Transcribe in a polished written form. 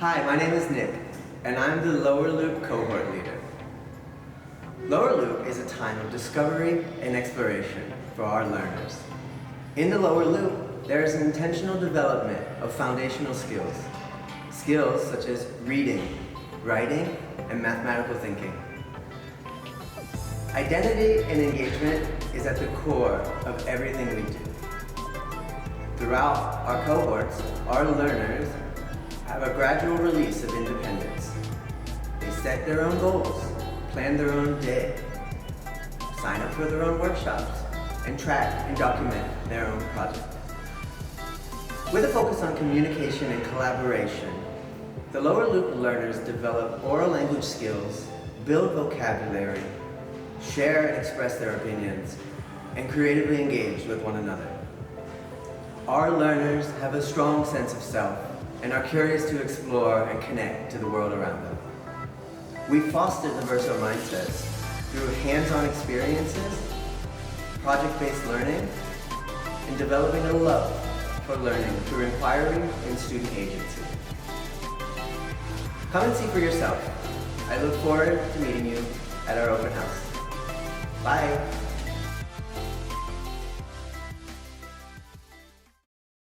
Hi, my name is Nick, and I'm the Lower Loop Cohort leader. Lower Loop is a time of discovery and exploration for our learners. In the Lower Loop, there is an intentional development of foundational skills. Skills such as reading, writing, and mathematical thinking. Identity and engagement is at the core of everything we do. Throughout our cohorts, our learners have a gradual release of independence. They set their own goals, plan their own day, sign up for their own workshops, and track and document their own projects. With a focus on communication and collaboration, the Lower Loop learners develop oral language skills, build vocabulary, share and express their opinions, and creatively engage with one another. Our learners have a strong sense of self and are curious to explore and connect to the world around them. We foster diverse mindsets through hands-on experiences, project-based learning, and developing a love for learning through inquiry and student agency. Come and see for yourself. I look forward to meeting you at our open house. Bye.